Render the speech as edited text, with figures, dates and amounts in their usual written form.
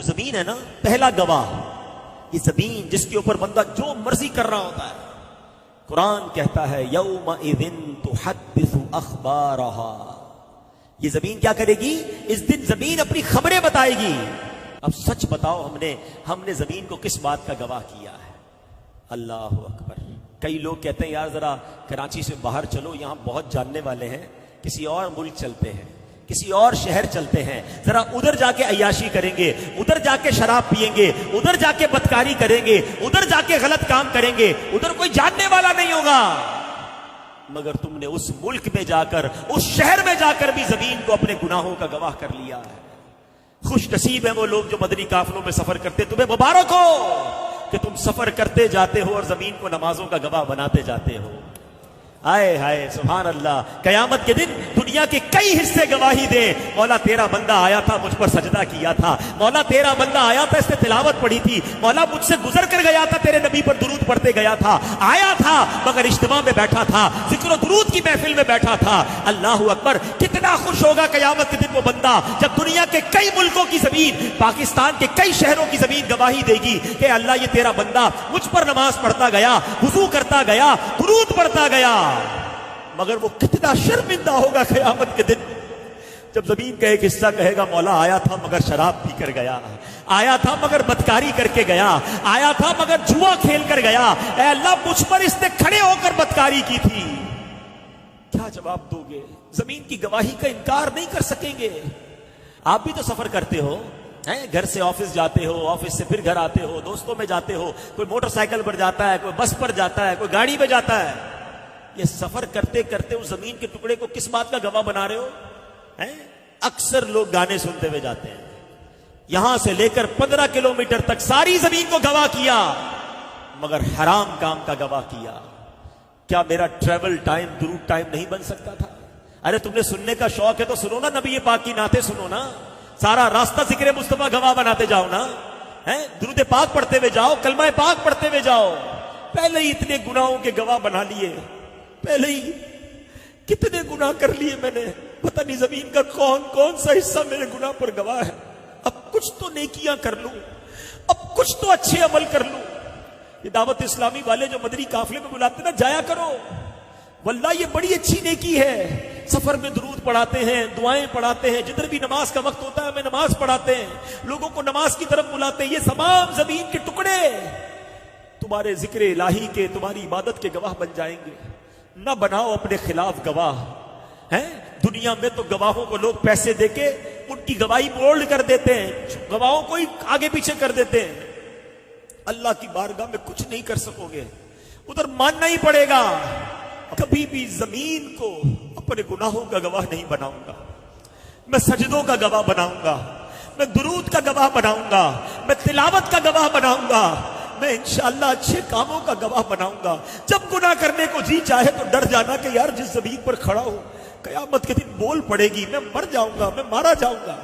जो जमीन है ना, पहला गवाह ये जमीन जिसके ऊपर बंदा जो मर्जी कर रहा होता है। कुरान कहता है यौमइज़िन तुहद्दिसु अखबारहा, ये जमीन क्या करेगी? इस दिन जमीन अपनी खबरें बताएगी। अब सच बताओ, हमने जमीन को किस बात का गवाह किया है? अल्लाह अकबर। कई लोग कहते हैं यार जरा कराची से बाहर चलो, यहां बहुत जानने वाले हैं, किसी और मुल्क चलते हैं, किसी और शहर चलते हैं, जरा उधर जाके अय्याशी करेंगे, उधर जाके शराब पिएंगे, उधर जाके बदकारी करेंगे, उधर जाके गलत काम करेंगे, उधर कोई जानने वाला नहीं होगा। मगर तुमने उस मुल्क में जाकर, उस शहर में जाकर भी जमीन को अपने गुनाहों का गवाह कर लिया है। खुश नसीब है वो लोग जो मदनी काफिलों में सफर करते, तुम्हें मुबारक हो कि तुम सफर करते जाते हो और जमीन को नमाजों का गवाह बनाते जाते हो। आए हाय सुभान अल्लाह। कयामत के दिन दुनिया के कई हिस्से गवाही दे, मौला तेरा बंदा आया था, मुझ पर सजदा किया था, मौला तेरा बंदा आया था, इसने तिलावत पढ़ी थी, मौला मुझसे गुजर कर गया था, तेरे नबी पर दुरूद पढ़ते गया था, आया था मगर इज्तिमा में बैठा था, जिक्र दुरूद की महफिल में बैठा था। अल्लाहू अकबर। कितना खुश होगा कयामत के दिन वो बंदा जब दुनिया के कई मुल्कों की जमीन, पाकिस्तान के कई शहरों की जमीन गवाही देगी कि अल्लाह ये तेरा बंदा मुझ पर नमाज पढ़ता गया, वुजू करता गया, दुरूद पढ़ता गया। मगर वो कितना शर्मिंदा होगा क़यामत के दिन जब जमीन का एक हिस्सा कहेगा मौला आया था मगर शराब पी कर गया, आया था मगर बदकारी करके गया, आया था मगर जुआ खेल कर गया, ऐ अल्लाह मुझ पर इसने खड़े होकर बदकारी की थी। क्या जवाब दोगे? जमीन की गवाही का इनकार नहीं कर सकेंगे। आप भी तो सफर करते हो, घर से ऑफिस जाते हो, ऑफिस से फिर घर आते हो, दोस्तों में जाते हो, कोई मोटरसाइकिल पर जाता है, कोई बस पर जाता है, कोई गाड़ी में जाता है। ये सफर करते करते उस जमीन के टुकड़े को किस बात का गवाह बना रहे हो? अक्सर लोग गाने सुनते हुए जाते हैं, यहां से लेकर 15 किलोमीटर तक सारी जमीन को गवाह किया मगर हराम काम का गवाह किया। क्या मेरा ट्रेवल टाइम दुरूद टाइम नहीं बन सकता था? अरे तुमने सुनने का शौक है तो सुनो ना, नबी पाक की नाते सुनो ना, सारा रास्ता जिक्र मुस्तफा गवाह बनाते जाओ ना, दुरूद पाक पढ़ते हुए जाओ, कलमा पाक पढ़ते हुए जाओ। पहले ही इतने गुनाहों के गवाह बना लिए, पहले ही कितने गुनाह कर लिए मैंने, पता नहीं जमीन का कौन कौन सा हिस्सा मेरे गुनाह पर गवाह है। अब कुछ तो नेकियां कर लूं, अब कुछ तो अच्छे अमल कर लूं। ये दावत इस्लामी वाले जो मदनी काफिले में बुलाते ना, जाया करो, वल्लाह ये बड़ी अच्छी नेकी है। सफर में दुरूद पढ़ाते हैं, दुआएं पढ़ाते हैं, जिधर भी नमाज का वक्त होता है हमें नमाज पढ़ाते हैं, लोगों को नमाज की तरफ बुलाते हैं। ये तमाम जमीन के टुकड़े तुम्हारे जिक्र इलाही के, तुम्हारी इबादत के गवाह बन जाएंगे। न बनाओ अपने खिलाफ गवाह। दुनिया में तो गवाहों को लोग पैसे देके उनकी गवाही बोल्ड कर देते हैं, गवाहों को ही आगे पीछे कर देते हैं। अल्लाह की बारगाह में कुछ नहीं कर सकोगे, उधर मानना ही पड़ेगा। कभी भी जमीन को अपने गुनाहों का गवाह नहीं बनाऊंगा, मैं सजदों का गवाह बनाऊंगा, मैं दुरूद का गवाह बनाऊंगा, मैं तिलावत का गवाह बनाऊंगा, मैं इंशाअल्लाह अच्छे कामों का गवाह बनाऊंगा। जब गुनाह करने को जी चाहे तो डर जाना कि यार जिस जमीन पर खड़ा हूं कयामत के दिन बोल पड़ेगी, मैं मर जाऊंगा, मैं मारा जाऊंगा।